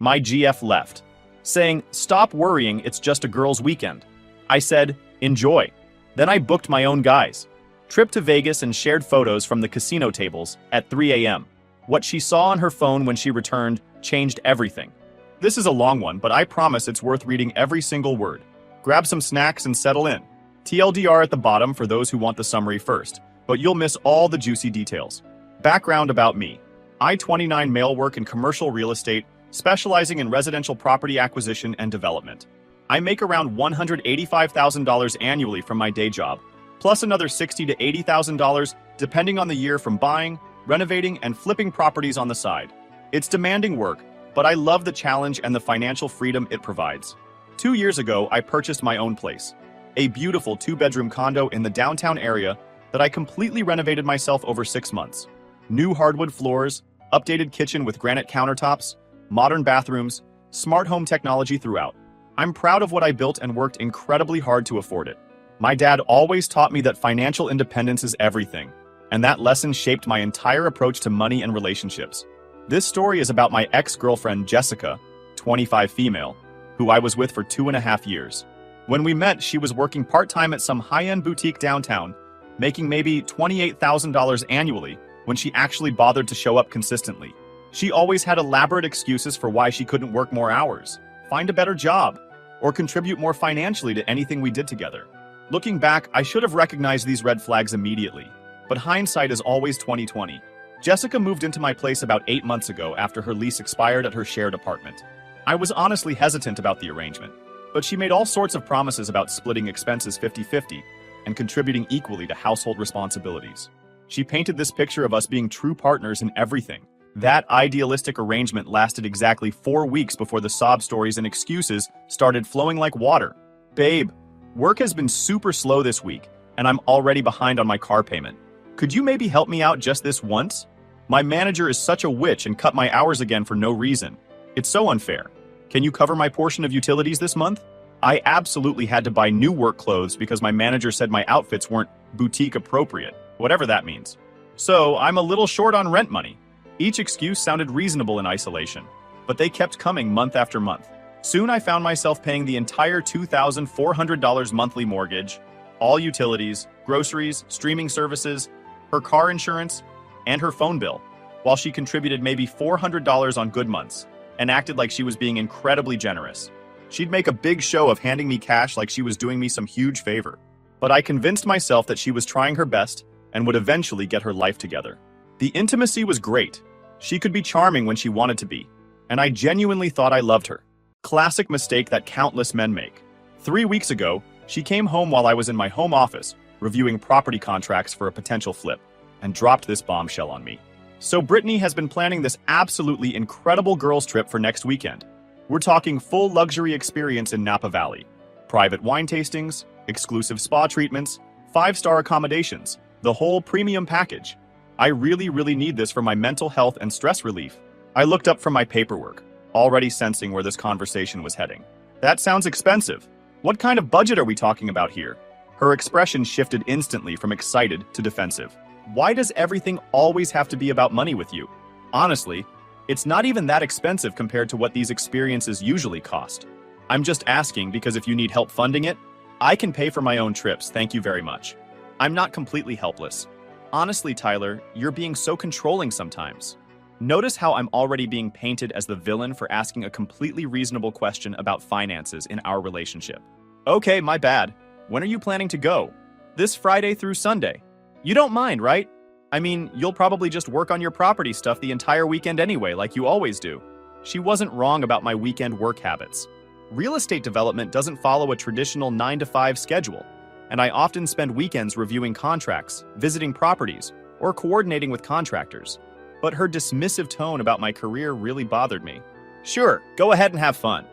My GF left, saying, "Stop worrying, it's just a girls' weekend." I said, "Enjoy." Then I booked my own guys. Trip to Vegas and shared photos from the casino tables at 3 a.m. What she saw on her phone when she returned changed everything. This is a long one, but I promise it's worth reading every single word. Grab some snacks and settle in. TLDR at the bottom for those who want the summary first, but you'll miss all the juicy details. Background about me. I, 29, male, work in commercial real estate, specializing in residential property acquisition and development. I make around $185,000 annually from my day job, plus another $60,000 to $80,000 depending on the year from buying, renovating, and flipping properties on the side. It's demanding work, but I love the challenge and the financial freedom it provides. 2 years ago, I purchased my own place, a beautiful 2-bedroom condo in the downtown area that I completely renovated myself over 6 months. New hardwood floors, updated kitchen with granite countertops, modern bathrooms, smart home technology throughout. I'm proud of what I built and worked incredibly hard to afford it. My dad always taught me that financial independence is everything, and that lesson shaped my entire approach to money and relationships. This story is about my ex-girlfriend Jessica, 25, female, who I was with for 2.5 years. When we met, she was working part-time at some high-end boutique downtown, making maybe $28,000 annually when she actually bothered to show up consistently. She always had elaborate excuses for why she couldn't work more hours, find a better job, or contribute more financially to anything we did together. Looking back, I should have recognized these red flags immediately, but hindsight is always 20/20. Jessica moved into my place about 8 months ago after her lease expired at her shared apartment. I was honestly hesitant about the arrangement, but she made all sorts of promises about splitting expenses 50-50 and contributing equally to household responsibilities. She painted this picture of us being true partners in everything. That idealistic arrangement lasted exactly 4 weeks before the sob stories and excuses started flowing like water. "Babe, work has been super slow this week, and I'm already behind on my car payment. Could you maybe help me out just this once? My manager is such a witch and cut my hours again for no reason. It's so unfair. Can you cover my portion of utilities this month?" I absolutely had to buy new work clothes because my manager said my outfits weren't boutique appropriate, whatever that means. So I'm a little short on rent money. Each excuse sounded reasonable in isolation, but they kept coming month after month. Soon I found myself paying the entire $2,400 monthly mortgage, all utilities, groceries, streaming services, her car insurance, and her phone bill, while she contributed maybe $400 on good months and acted like she was being incredibly generous. She'd make a big show of handing me cash like she was doing me some huge favor. But I convinced myself that she was trying her best and would eventually get her life together. The intimacy was great. She could be charming when she wanted to be, and I genuinely thought I loved her. Classic mistake that countless men make. 3 weeks ago, she came home while I was in my home office, reviewing property contracts for a potential flip, and dropped this bombshell on me. So Brittany has been planning this absolutely incredible girls' trip for next weekend. We're talking full luxury experience in Napa Valley. Private wine tastings, exclusive spa treatments, 5-star accommodations, the whole premium package. I really need this for my mental health and stress relief. I looked up from my paperwork, already sensing where this conversation was heading. That sounds expensive. What kind of budget are we talking about here? Her expression shifted instantly from excited to defensive. Why does everything always have to be about money with you? Honestly, it's not even that expensive compared to what these experiences usually cost. I'm just asking because if you need help funding it, I can pay for my own trips, thank you very much. I'm not completely helpless. Honestly, Tyler, you're being so controlling sometimes. Notice how I'm already being painted as the villain for asking a completely reasonable question about finances in our relationship. Okay, my bad. When are you planning to go? This Friday through Sunday. You don't mind, right? I mean, you'll probably just work on your property stuff the entire weekend anyway, like you always do. She wasn't wrong about my weekend work habits. Real estate development doesn't follow a traditional 9-to-5 schedule, and I often spend weekends reviewing contracts, visiting properties, or coordinating with contractors. But her dismissive tone about my career really bothered me. Sure, go ahead and have fun.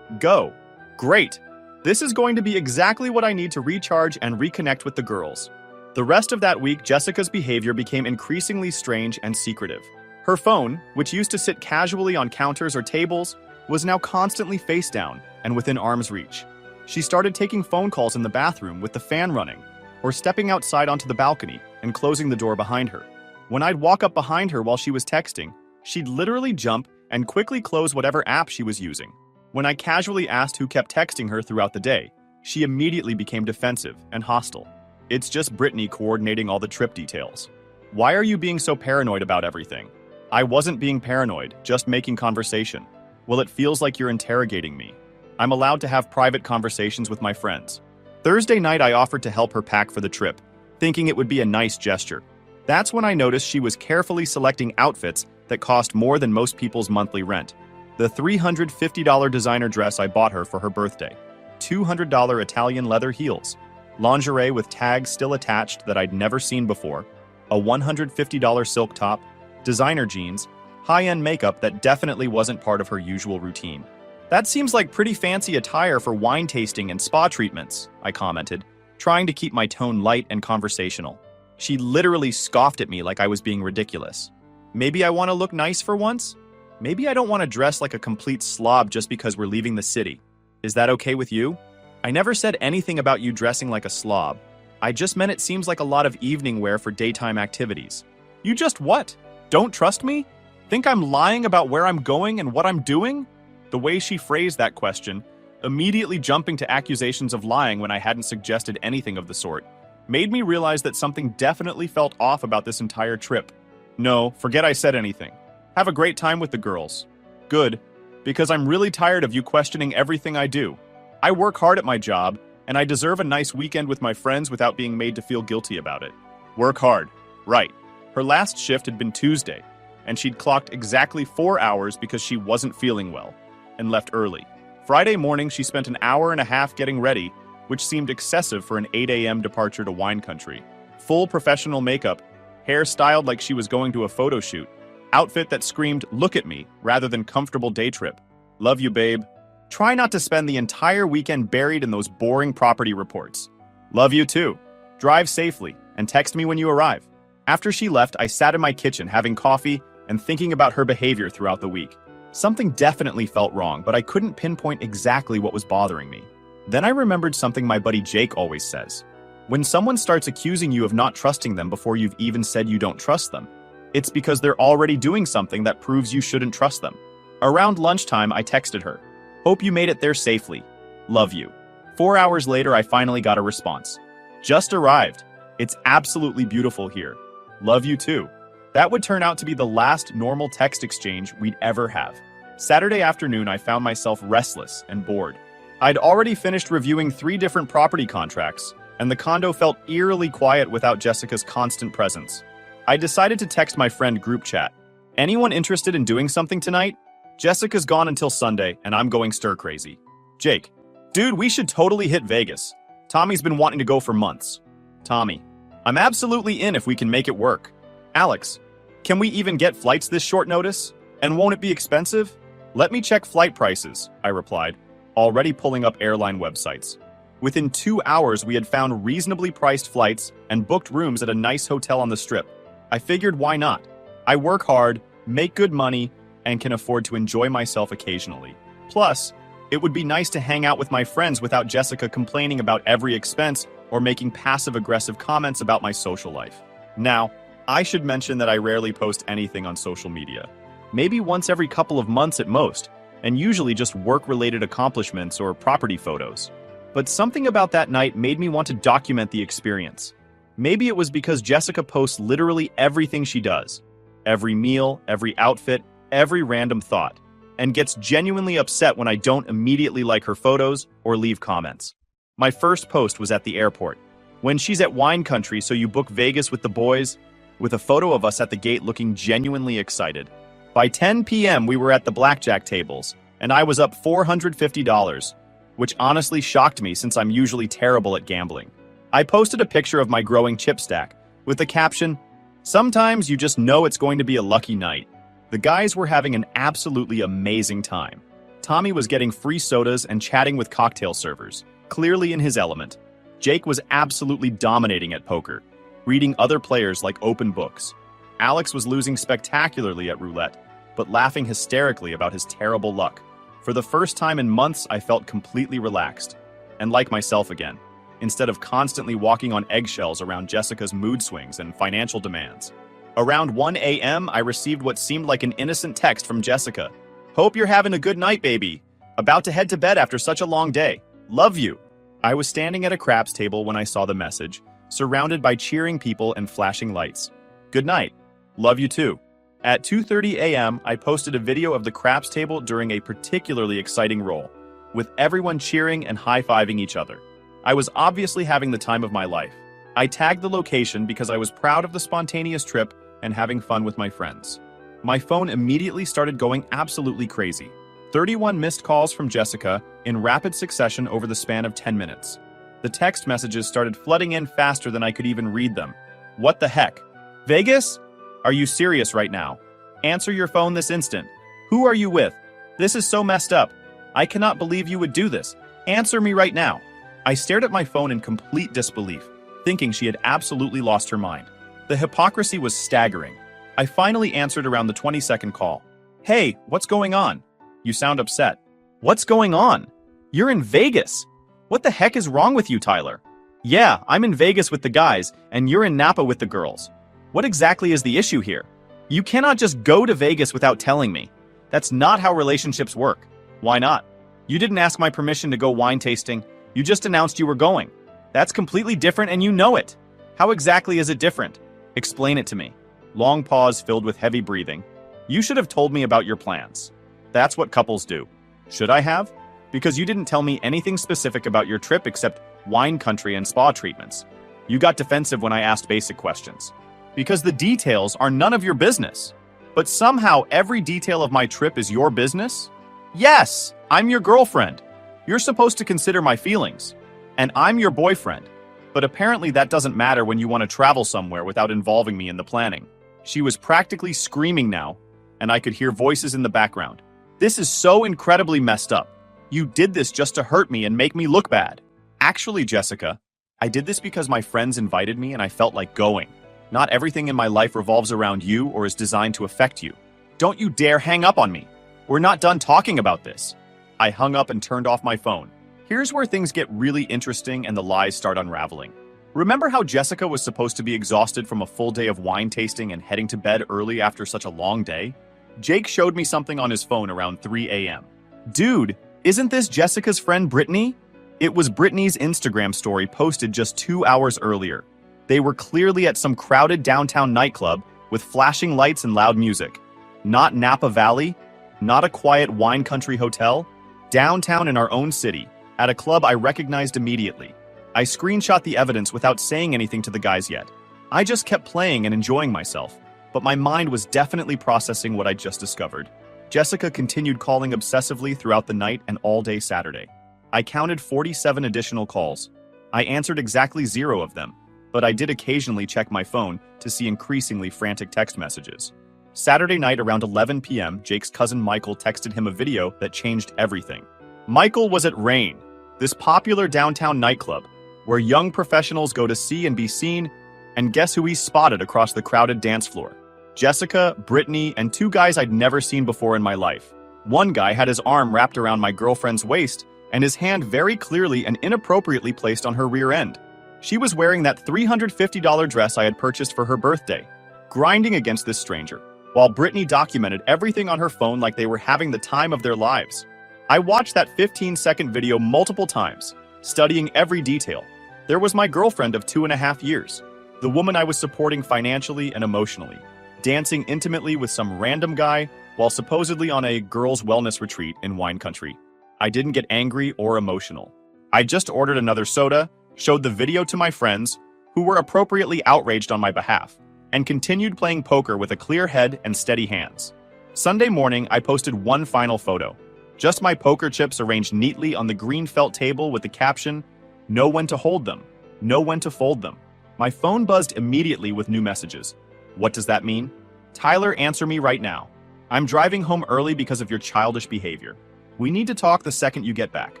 Go. Great. This is going to be exactly what I need to recharge and reconnect with the girls. The rest of that week, Jessica's behavior became increasingly strange and secretive. Her phone, which used to sit casually on counters or tables, was now constantly face down and within arm's reach. She started taking phone calls in the bathroom with the fan running, or stepping outside onto the balcony and closing the door behind her. When I'd walk up behind her while she was texting, she'd literally jump and quickly close whatever app she was using. When I casually asked who kept texting her throughout the day, she immediately became defensive and hostile. It's just Brittany coordinating all the trip details. Why are you being so paranoid about everything? I wasn't being paranoid, just making conversation. Well, it feels like you're interrogating me. I'm allowed to have private conversations with my friends. Thursday night, I offered to help her pack for the trip, thinking it would be a nice gesture. That's when I noticed she was carefully selecting outfits that cost more than most people's monthly rent. The $350 designer dress I bought her for her birthday, $200 Italian leather heels, lingerie with tags still attached that I'd never seen before, a $150 silk top, designer jeans, high-end makeup that definitely wasn't part of her usual routine. That seems like pretty fancy attire for wine tasting and spa treatments, I commented, trying to keep my tone light and conversational. She literally scoffed at me like I was being ridiculous. Maybe I want to look nice for once? Maybe I don't want to dress like a complete slob just because we're leaving the city. Is that okay with you? I never said anything about you dressing like a slob. I just meant it seems like a lot of evening wear for daytime activities. You just what? Don't trust me? Think I'm lying about where I'm going and what I'm doing? The way she phrased that question, immediately jumping to accusations of lying when I hadn't suggested anything of the sort, made me realize that something definitely felt off about this entire trip. No, forget I said anything. Have a great time with the girls. Good, because I'm really tired of you questioning everything I do. I work hard at my job, and I deserve a nice weekend with my friends without being made to feel guilty about it. Work hard. Right. Her last shift had been Tuesday, and she'd clocked exactly 4 hours because she wasn't feeling well, and left early. Friday morning, she spent an hour and a half getting ready, which seemed excessive for an 8 a.m. departure to wine country. Full professional makeup, hair styled like she was going to a photo shoot, outfit that screamed, "Look at me," rather than comfortable day trip. Love you, babe. Try not to spend the entire weekend buried in those boring property reports. Love you too. Drive safely, and text me when you arrive. After she left, I sat in my kitchen having coffee and thinking about her behavior throughout the week. Something definitely felt wrong, but I couldn't pinpoint exactly what was bothering me. Then I remembered something my buddy Jake always says. When someone starts accusing you of not trusting them before you've even said you don't trust them, it's because they're already doing something that proves you shouldn't trust them. Around lunchtime, I texted her. Hope you made it there safely. Love you. 4 hours later, I finally got a response. Just arrived. It's absolutely beautiful here. Love you too. That would turn out to be the last normal text exchange we'd ever have. Saturday afternoon, I found myself restless and bored. I'd already finished reviewing 3 different property contracts, and the condo felt eerily quiet without Jessica's constant presence. I decided to text my friend group chat. Anyone interested in doing something tonight? Jessica's gone until Sunday, and I'm going stir crazy. Jake, dude, we should totally hit Vegas. Tommy's been wanting to go for months. Tommy, I'm absolutely in if we can make it work. Alex, can we even get flights this short notice? And won't it be expensive? Let me check flight prices, I replied, already pulling up airline websites. Within 2 hours, we had found reasonably priced flights and booked rooms at a nice hotel on the Strip. I figured why not? I work hard, make good money, and can afford to enjoy myself occasionally. Plus, it would be nice to hang out with my friends without Jessica complaining about every expense or making passive-aggressive comments about my social life. Now, I should mention that I rarely post anything on social media. Maybe once every couple of months at most, and usually just work-related accomplishments or property photos. But something about that night made me want to document the experience. Maybe it was because Jessica posts literally everything she does. Every meal, every outfit, every random thought. And gets genuinely upset when I don't immediately like her photos or leave comments. My first post was at the airport. When she's at wine country, so you book Vegas with the boys, with a photo of us at the gate looking genuinely excited. By 10 p.m. we were at the blackjack tables, and I was up $450, which honestly shocked me since I'm usually terrible at gambling. I posted a picture of my growing chip stack, with the caption, "Sometimes you just know it's going to be a lucky night." The guys were having an absolutely amazing time. Tommy was getting free sodas and chatting with cocktail servers, clearly in his element. Jake was absolutely dominating at poker, reading other players like open books. Alex was losing spectacularly at roulette, but laughing hysterically about his terrible luck. For the first time in months, I felt completely relaxed, and like myself again, instead of constantly walking on eggshells around Jessica's mood swings and financial demands. Around 1 a.m., I received what seemed like an innocent text from Jessica. Hope you're having a good night, baby. About to head to bed after such a long day. Love you. I was standing at a craps table when I saw the message, surrounded by cheering people and flashing lights. Good night. Love you too. At 2:30 a.m., I posted a video of the craps table during a particularly exciting roll, with everyone cheering and high-fiving each other. I was obviously having the time of my life. I tagged the location because I was proud of the spontaneous trip and having fun with my friends. My phone immediately started going absolutely crazy. 31 missed calls from Jessica in rapid succession over the span of 10 minutes. The text messages started flooding in faster than I could even read them. What the heck? Vegas? Are you serious right now? Answer your phone this instant. Who are you with? This is so messed up. I cannot believe you would do this. Answer me right now. I stared at my phone in complete disbelief, thinking she had absolutely lost her mind. The hypocrisy was staggering. I finally answered around the 20-second call. Hey, what's going on? You sound upset. What's going on? You're in Vegas. What the heck is wrong with you, Tyler? Yeah, I'm in Vegas with the guys, and you're in Napa with the girls. What exactly is the issue here? You cannot just go to Vegas without telling me. That's not how relationships work. Why not? You didn't ask my permission to go wine tasting. You just announced you were going. That's completely different and you know it. How exactly is it different? Explain it to me. Long pause filled with heavy breathing. You should have told me about your plans. That's what couples do. Should I have? Because you didn't tell me anything specific about your trip except wine country and spa treatments. You got defensive when I asked basic questions. Because the details are none of your business. But somehow every detail of my trip is your business? Yes, I'm your girlfriend. You're supposed to consider my feelings. And I'm your boyfriend. But apparently that doesn't matter when you want to travel somewhere without involving me in the planning. She was practically screaming now, and I could hear voices in the background. This is so incredibly messed up. You did this just to hurt me and make me look bad. Actually, Jessica, I did this because my friends invited me and I felt like going. Not everything in my life revolves around you or is designed to affect you. Don't you dare hang up on me. We're not done talking about this. I hung up and turned off my phone. Here's where things get really interesting and the lies start unraveling. Remember how Jessica was supposed to be exhausted from a full day of wine tasting and heading to bed early after such a long day? Jake showed me something on his phone around 3 a.m. Dude, isn't this Jessica's friend Brittany? It was Brittany's Instagram story posted just 2 hours earlier. They were clearly at some crowded downtown nightclub with flashing lights and loud music. Not Napa Valley, not a quiet wine country hotel, downtown in our own city, at a club I recognized immediately. I screenshot the evidence without saying anything to the guys yet. I just kept playing and enjoying myself, but my mind was definitely processing what I just discovered. Jessica continued calling obsessively throughout the night and all day Saturday. I counted 47 additional calls. I answered exactly 0 of them, but I did occasionally check my phone to see increasingly frantic text messages. Saturday night around 11 p.m., Jake's cousin Michael texted him a video that changed everything. Michael was at Rain, this popular downtown nightclub, where young professionals go to see and be seen, and guess who he spotted across the crowded dance floor? Jessica, Brittany, and 2 guys I'd never seen before in my life. One guy had his arm wrapped around my girlfriend's waist, and his hand very clearly and inappropriately placed on her rear end. She was wearing that $350 dress I had purchased for her birthday, grinding against this stranger, while Brittany documented everything on her phone like they were having the time of their lives. I watched that 15-second video multiple times, studying every detail. There was my girlfriend of 2.5 years, the woman I was supporting financially and emotionally, dancing intimately with some random guy while supposedly on a girls' wellness retreat in wine country. I didn't get angry or emotional. I just ordered another soda, showed the video to my friends, who were appropriately outraged on my behalf, and continued playing poker with a clear head and steady hands. Sunday morning, I posted one final photo. Just my poker chips arranged neatly on the green felt table with the caption, "Know when to hold them, know when to fold them." My phone buzzed immediately with new messages. What does that mean? Tyler, answer me right now. I'm driving home early because of your childish behavior. We need to talk the second you get back.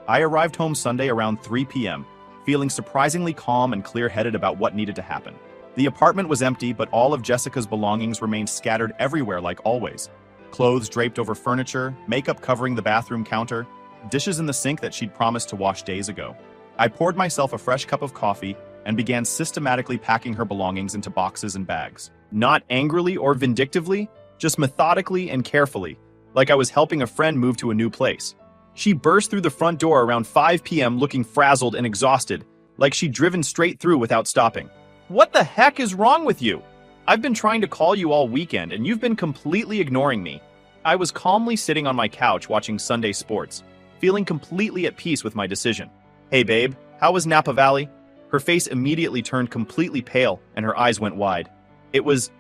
I arrived home Sunday around 3 p.m., feeling surprisingly calm and clear-headed about what needed to happen. The apartment was empty, but all of Jessica's belongings remained scattered everywhere like always. Clothes draped over furniture, makeup covering the bathroom counter, dishes in the sink that she'd promised to wash days ago. I poured myself a fresh cup of coffee and began systematically packing her belongings into boxes and bags. Not angrily or vindictively, just methodically and carefully, like I was helping a friend move to a new place. She burst through the front door around 5 p.m. looking frazzled and exhausted, like she'd driven straight through without stopping. What the heck is wrong with you? I've been trying to call you all weekend and you've been completely ignoring me. I was calmly sitting on my couch watching Sunday sports, feeling completely at peace with my decision. Hey babe, how was Napa Valley? Her face immediately turned completely pale and her eyes went wide. It was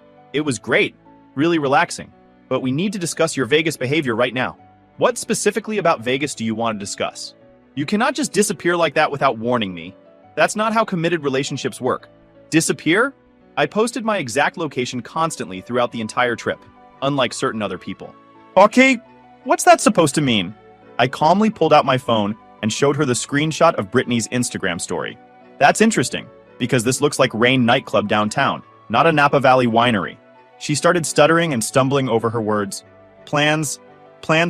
great, really relaxing. But we need to discuss your Vegas behavior right now. What specifically about Vegas do you want to discuss? You cannot just disappear like that without warning me. That's not how committed relationships work. Disappear? I posted my exact location constantly throughout the entire trip, unlike certain other people. Okay, what's that supposed to mean? I calmly pulled out my phone and showed her the screenshot of Brittany's Instagram story. That's interesting, because this looks like Rain nightclub downtown, not a Napa Valley winery. She started stuttering and stumbling over her words. Plans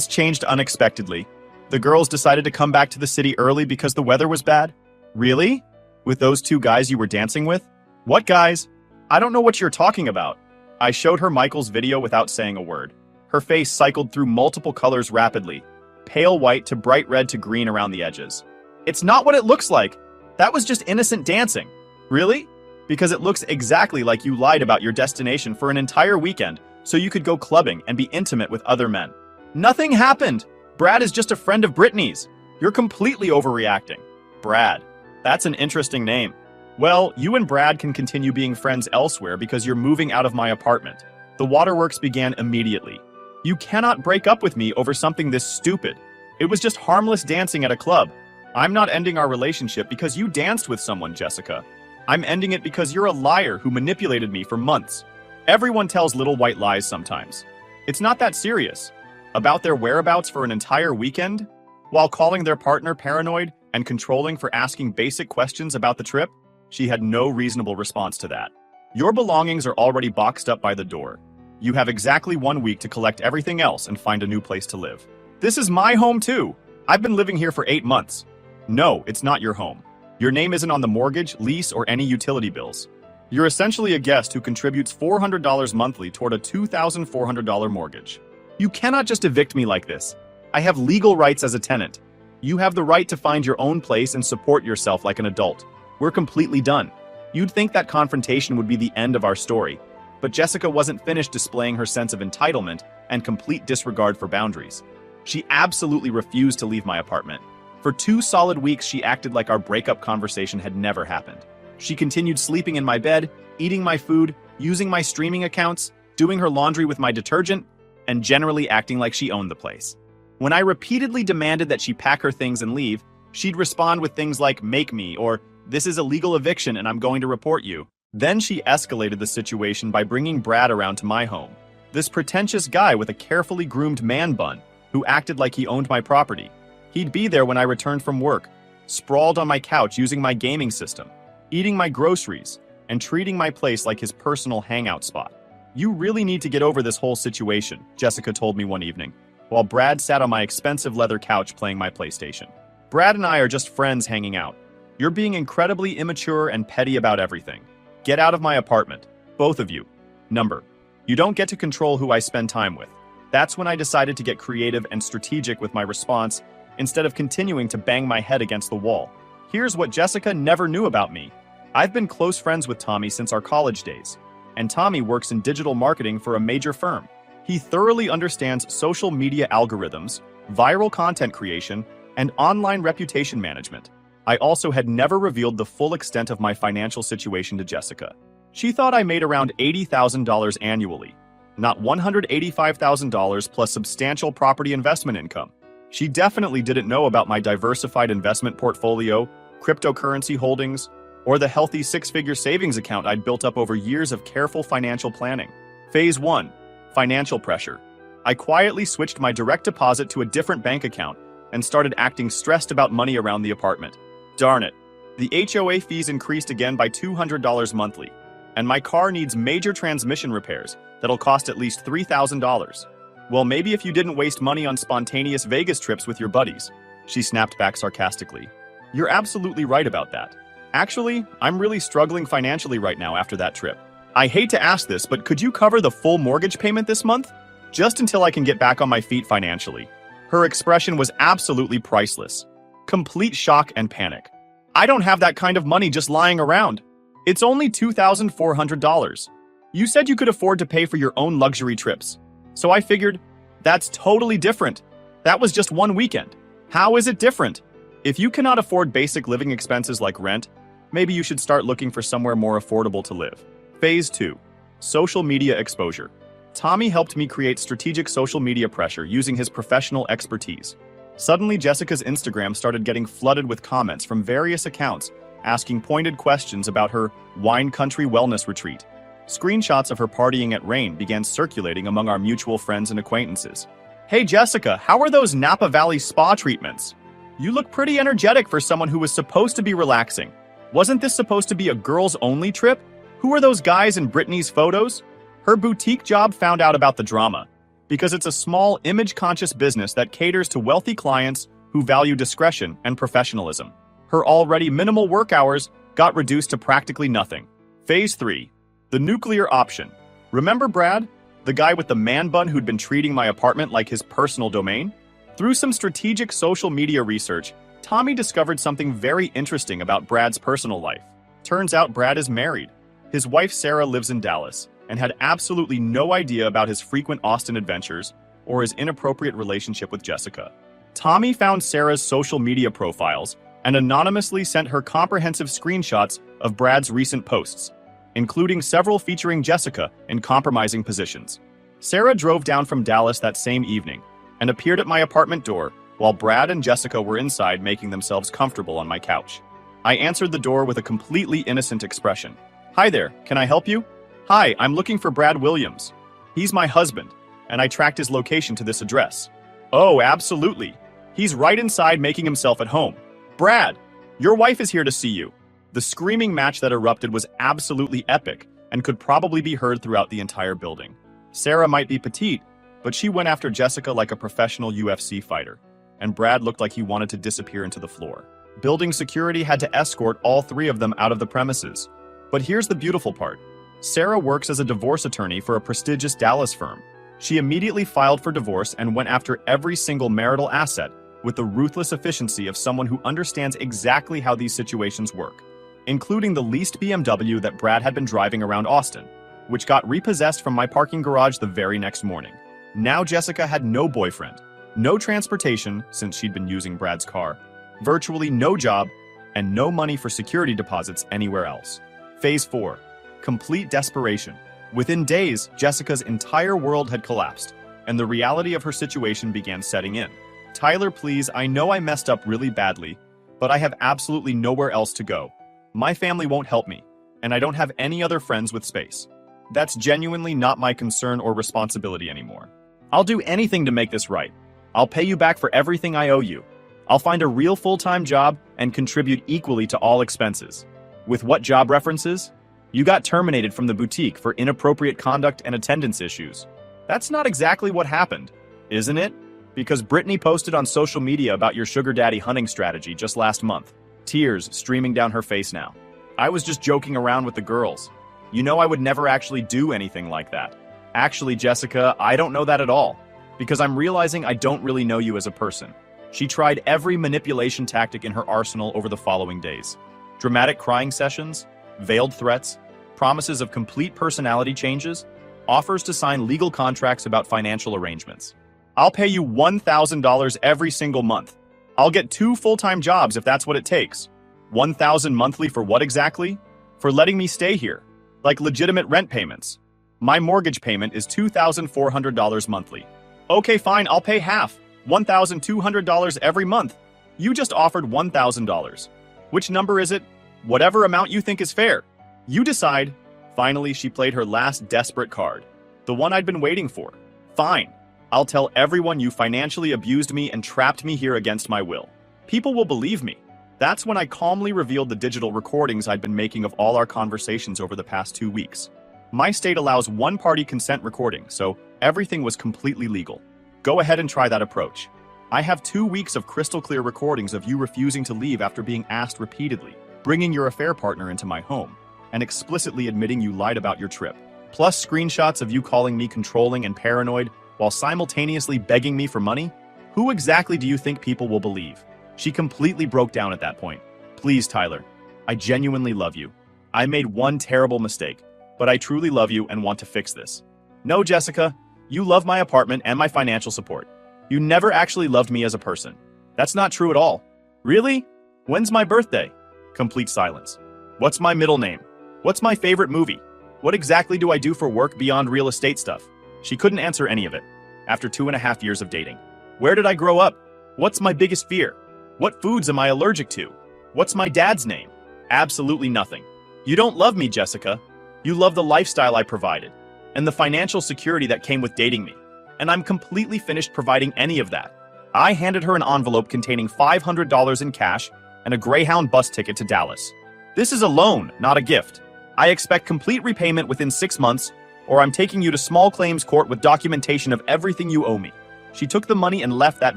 changed unexpectedly. The girls decided to come back to the city early because the weather was bad? Really? With those 2 guys you were dancing with? What guys? I don't know what you're talking about. I showed her Michael's video without saying a word. Her face cycled through multiple colors rapidly, pale white to bright red to green around the edges. It's not what it looks like. That was just innocent dancing. Really? Because it looks exactly like you lied about your destination for an entire weekend so you could go clubbing and be intimate with other men. Nothing happened. Brad is just a friend of Brittany's. You're completely overreacting. Brad. That's an interesting name. Well, you and Brad can continue being friends elsewhere because you're moving out of my apartment. The waterworks began immediately. You cannot break up with me over something this stupid. It was just harmless dancing at a club. I'm not ending our relationship because you danced with someone, Jessica. I'm ending it because you're a liar who manipulated me for months. Everyone tells little white lies sometimes. It's not that serious. About their whereabouts for an entire weekend? While calling their partner paranoid and controlling for asking basic questions about the trip? She had no reasonable response to that. Your belongings are already boxed up by the door. You have exactly 1 week to collect everything else and find a new place to live. This is my home too. I've been living here for 8 months. No, it's not your home. Your name isn't on the mortgage, lease, or any utility bills. You're essentially a guest who contributes $400 monthly toward a $2,400 mortgage. You cannot just evict me like this. I have legal rights as a tenant. You have the right to find your own place and support yourself like an adult. We're completely done. You'd think that confrontation would be the end of our story, but Jessica wasn't finished displaying her sense of entitlement and complete disregard for boundaries. She absolutely refused to leave my apartment. For 2 solid weeks, she acted like our breakup conversation had never happened. She continued sleeping in my bed, eating my food, using my streaming accounts, doing her laundry with my detergent, and generally acting like she owned the place. When I repeatedly demanded that she pack her things and leave, she'd respond with things like, "Make me," or "This is a legal eviction and I'm going to report you." Then she escalated the situation by bringing Brad around to my home. This pretentious guy with a carefully groomed man bun, who acted like he owned my property. He'd be there when I returned from work, sprawled on my couch using my gaming system, eating my groceries, and treating my place like his personal hangout spot. "You really need to get over this whole situation," Jessica told me one evening, while Brad sat on my expensive leather couch playing my PlayStation. "Brad and I are just friends hanging out. You're being incredibly immature and petty about everything. Get out of my apartment, both of you. Number, you don't get to control who I spend time with." That's when I decided to get creative and strategic with my response, instead of continuing to bang my head against the wall. Here's what Jessica never knew about me. I've been close friends with Tommy since our college days, and Tommy works in digital marketing for a major firm. He thoroughly understands social media algorithms, viral content creation, and online reputation management. I also had never revealed the full extent of my financial situation to Jessica. She thought I made around $80,000 annually, not $185,000 plus substantial property investment income. She definitely didn't know about my diversified investment portfolio, cryptocurrency holdings, or the healthy 6-figure savings account I'd built up over years of careful financial planning. Phase 1. Financial pressure. I quietly switched my direct deposit to a different bank account and started acting stressed about money around the apartment. Darn it. The HOA fees increased again by $200 monthly, and my car needs major transmission repairs that'll cost at least $3,000. Well, maybe if you didn't waste money on spontaneous Vegas trips with your buddies. She snapped back sarcastically. You're absolutely right about that. Actually, I'm really struggling financially right now after that trip. I hate to ask this, but could you cover the full mortgage payment this month? Just until I can get back on my feet financially. Her expression was absolutely priceless. Complete shock and panic. I don't have that kind of money just lying around. It's only $2,400. You said you could afford to pay for your own luxury trips. So I figured, that's totally different. That was just one weekend. How is it different? If you cannot afford basic living expenses like rent, maybe you should start looking for somewhere more affordable to live. Phase 2. Social media exposure. Tommy helped me create strategic social media pressure using his professional expertise. Suddenly, Jessica's Instagram started getting flooded with comments from various accounts asking pointed questions about her wine country wellness retreat. Screenshots of her partying at Rain began circulating among our mutual friends and acquaintances. Hey Jessica, how are those Napa Valley spa treatments? You look pretty energetic for someone who was supposed to be relaxing. Wasn't this supposed to be a girls-only trip? Who are those guys in Brittany's photos? Her boutique job found out about the drama because it's a small, image-conscious business that caters to wealthy clients who value discretion and professionalism. Her already minimal work hours got reduced to practically nothing. Phase 3. The nuclear option. Remember Brad? The guy with the man bun who'd been treating my apartment like his personal domain? Through some strategic social media research, Tommy discovered something very interesting about Brad's personal life. Turns out Brad is married. His wife Sarah lives in Dallas and had absolutely no idea about his frequent Austin adventures or his inappropriate relationship with Jessica. Tommy found Sarah's social media profiles and anonymously sent her comprehensive screenshots of Brad's recent posts, including several featuring Jessica in compromising positions. Sarah drove down from Dallas that same evening and appeared at my apartment door while Brad and Jessica were inside making themselves comfortable on my couch. I answered the door with a completely innocent expression. Hi there, can I help you? Hi, I'm looking for Brad Williams. He's my husband, and I tracked his location to this address. Oh, absolutely. He's right inside making himself at home. Brad, your wife is here to see you. The screaming match that erupted was absolutely epic and could probably be heard throughout the entire building. Sarah might be petite, but she went after Jessica like a professional UFC fighter, and Brad looked like he wanted to disappear into the floor. Building security had to escort all three of them out of the premises. But here's the beautiful part. Sarah works as a divorce attorney for a prestigious Dallas firm. She immediately filed for divorce and went after every single marital asset with the ruthless efficiency of someone who understands exactly how these situations work, including the leased BMW that Brad had been driving around Austin, which got repossessed from my parking garage the very next morning. Now Jessica had no boyfriend, no transportation since she'd been using Brad's car, virtually no job, and no money for security deposits anywhere else. Phase 4. Complete desperation. Within days, Jessica's entire world had collapsed, and the reality of her situation began setting in. Tyler, please, I know I messed up really badly, but I have absolutely nowhere else to go. My family won't help me, and I don't have any other friends with space. That's genuinely not my concern or responsibility anymore. I'll do anything to make this right. I'll pay you back for everything I owe you. I'll find a real full-time job and contribute equally to all expenses. With what job references? You got terminated from the boutique for inappropriate conduct and attendance issues. That's not exactly what happened, isn't it? Because Brittany posted on social media about your sugar daddy hunting strategy just last month. Tears streaming down her face now. I was just joking around with the girls. You know I would never actually do anything like that. Actually, Jessica, I don't know that at all, because I'm realizing I don't really know you as a person. She tried every manipulation tactic in her arsenal over the following days. Dramatic crying sessions, veiled threats, promises of complete personality changes, offers to sign legal contracts about financial arrangements. I'll pay you $1,000 every single month. I'll get 2 full-time jobs if that's what it takes. $1,000 monthly for what exactly? For letting me stay here. Like legitimate rent payments. My mortgage payment is $2,400 monthly. Okay, fine, I'll pay half. $1,200 every month. You just offered $1,000. Which number is it? Whatever amount you think is fair. You decide. Finally, she played her last desperate card. The one I'd been waiting for. Fine. I'll tell everyone you financially abused me and trapped me here against my will. People will believe me. That's when I calmly revealed the digital recordings I'd been making of all our conversations over the past 2 weeks. My state allows one-party consent recording, so everything was completely legal. Go ahead and try that approach. I have 2 weeks of crystal clear recordings of you refusing to leave after being asked repeatedly. bringing your affair partner into my home, and explicitly admitting you lied about your trip, plus screenshots of you calling me controlling and paranoid while simultaneously begging me for money? Who exactly do you think people will believe? She completely broke down at that point. Please, Tyler, I genuinely love you. I made one terrible mistake, but I truly love you and want to fix this. No, Jessica, you love my apartment and my financial support. You never actually loved me as a person. That's not true at all. Really? When's my birthday? Complete silence. What's my middle name? What's my favorite movie? What exactly do I do for work beyond real estate stuff? She couldn't answer any of it. After 2.5 years of dating. Where did I grow up? What's my biggest fear? What foods am I allergic to? What's my dad's name? Absolutely nothing. You don't love me, Jessica. You love the lifestyle I provided and the financial security that came with dating me. And I'm completely finished providing any of that. I handed her an envelope containing $500 in cash and a Greyhound bus ticket to Dallas. This is a loan, not a gift. I expect complete repayment within 6 months, or I'm taking you to small claims court with documentation of everything you owe me. She took the money and left that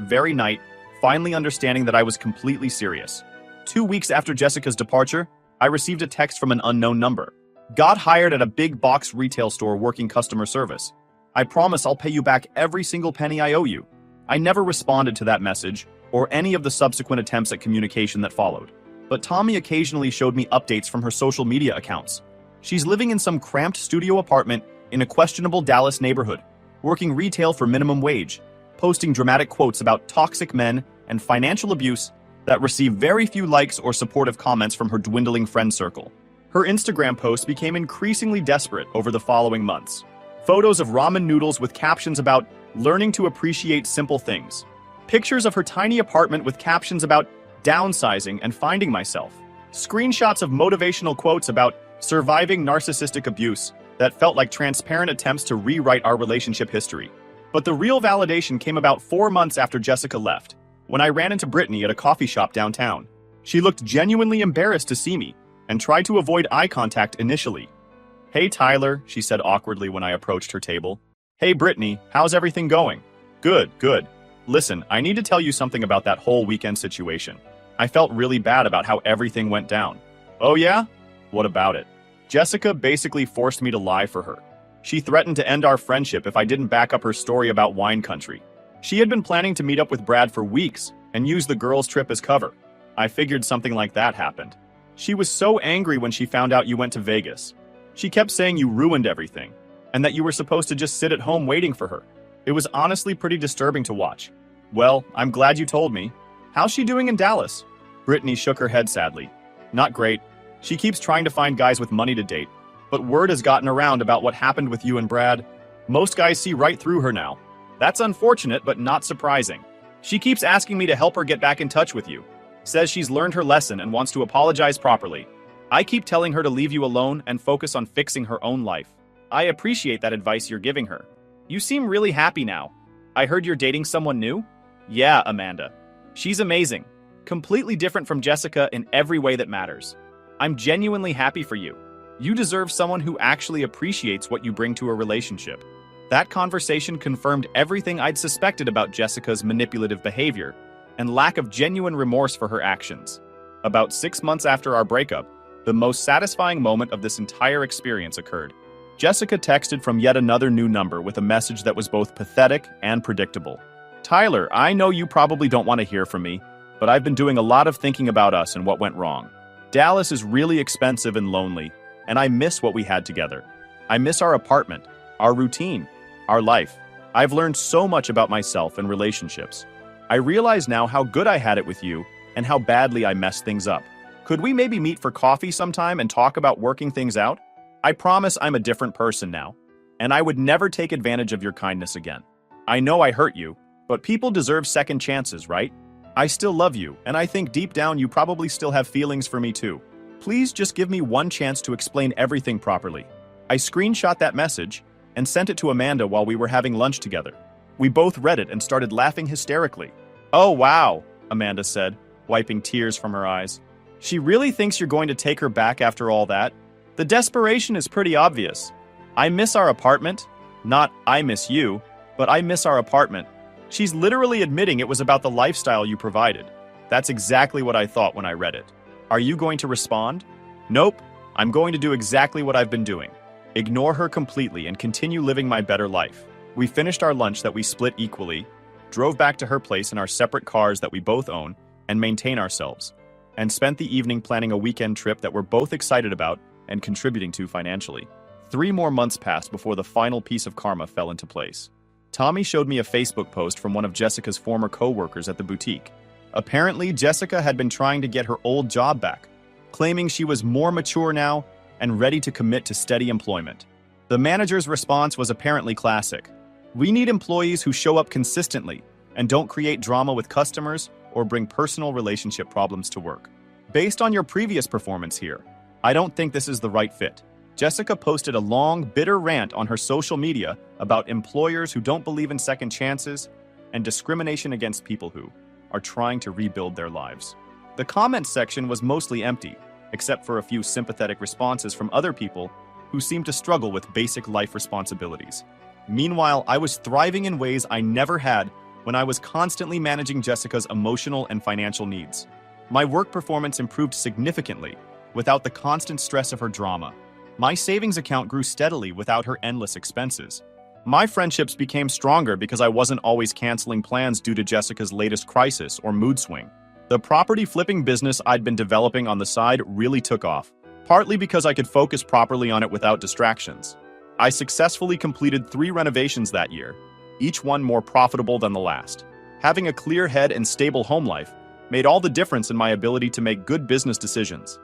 very night, finally understanding that I was completely serious. 2 weeks after Jessica's departure, I received a text from an unknown number. Got hired at a big box retail store working customer service. I promise I'll pay you back every single penny I owe you. I never responded to that message or any of the subsequent attempts at communication that followed. But Tommy occasionally showed me updates from her social media accounts. She's living in some cramped studio apartment in a questionable Dallas neighborhood, working retail for minimum wage, posting dramatic quotes about toxic men and financial abuse that receive very few likes or supportive comments from her dwindling friend circle. Her Instagram posts became increasingly desperate over the following months. Photos of ramen noodles with captions about learning to appreciate simple things. Pictures of her tiny apartment with captions about downsizing and finding myself. Screenshots of motivational quotes about surviving narcissistic abuse that felt like transparent attempts to rewrite our relationship history. But the real validation came about 4 months after Jessica left, when I ran into Brittany at a coffee shop downtown. She looked genuinely embarrassed to see me and tried to avoid eye contact initially. Hey Tyler, she said awkwardly when I approached her table. Hey Brittany, how's everything going? Good, good. Listen, I need to tell you something about that whole weekend situation. I felt really bad about how everything went down. Oh yeah? What about it? Jessica basically forced me to lie for her. She threatened to end our friendship if I didn't back up her story about wine country. She had been planning to meet up with Brad for weeks and use the girls' trip as cover. I figured something like that happened. She was so angry when she found out you went to Vegas. She kept saying you ruined everything, and that you were supposed to just sit at home waiting for her. It was honestly pretty disturbing to watch. Well, I'm glad you told me. How's she doing in Dallas? Brittany shook her head sadly. Not great. She keeps trying to find guys with money to date, but word has gotten around about what happened with you and Brad. Most guys see right through her now. That's unfortunate, but not surprising. She keeps asking me to help her get back in touch with you. Says she's learned her lesson and wants to apologize properly. I keep telling her to leave you alone and focus on fixing her own life. I appreciate that advice you're giving her. You seem really happy now. I heard you're dating someone new? Yeah, Amanda. She's amazing. Completely different from Jessica in every way that matters. I'm genuinely happy for you. You deserve someone who actually appreciates what you bring to a relationship. That conversation confirmed everything I'd suspected about Jessica's manipulative behavior and lack of genuine remorse for her actions. About 6 months after our breakup, the most satisfying moment of this entire experience occurred. Jessica texted from yet another new number with a message that was both pathetic and predictable. Tyler, I know you probably don't want to hear from me, but I've been doing a lot of thinking about us and what went wrong. Dallas is really expensive and lonely, and I miss what we had together. I miss our apartment, our routine, our life. I've learned so much about myself and relationships. I realize now how good I had it with you and how badly I messed things up. Could we maybe meet for coffee sometime and talk about working things out? I promise I'm a different person now, and I would never take advantage of your kindness again. I know I hurt you, but people deserve second chances, right? I still love you, and I think deep down you probably still have feelings for me too. Please just give me one chance to explain everything properly. I screenshot that message and sent it to Amanda while we were having lunch together. We both read it and started laughing hysterically. Oh wow, Amanda said, wiping tears from her eyes. She really thinks you're going to take her back after all that? The desperation is pretty obvious. I miss our apartment. Not I miss you, but I miss our apartment. She's literally admitting it was about the lifestyle you provided. That's exactly what I thought when I read it. Are you going to respond? Nope, I'm going to do exactly what I've been doing. Ignore her completely and continue living my better life. We finished our lunch that we split equally, drove back to her place in our separate cars that we both own and maintain ourselves, and spent the evening planning a weekend trip that we're both excited about and contributing to financially. 3 more months passed before the final piece of karma fell into place. Tommy showed me a Facebook post from one of Jessica's former co-workers at the boutique. Apparently, Jessica had been trying to get her old job back, claiming she was more mature now and ready to commit to steady employment. The manager's response was apparently classic. We need employees who show up consistently and don't create drama with customers or bring personal relationship problems to work. Based on your previous performance here, I don't think this is the right fit. Jessica posted a long, bitter rant on her social media about employers who don't believe in second chances and discrimination against people who are trying to rebuild their lives. The comments section was mostly empty, except for a few sympathetic responses from other people who seemed to struggle with basic life responsibilities. Meanwhile, I was thriving in ways I never had when I was constantly managing Jessica's emotional and financial needs. My work performance improved significantly without the constant stress of her drama. My savings account grew steadily without her endless expenses. My friendships became stronger because I wasn't always canceling plans due to Jessica's latest crisis or mood swing. The property flipping business I'd been developing on the side really took off, partly because I could focus properly on it without distractions. I successfully completed 3 renovations that year, each one more profitable than the last. Having a clear head and stable home life made all the difference in my ability to make good business decisions.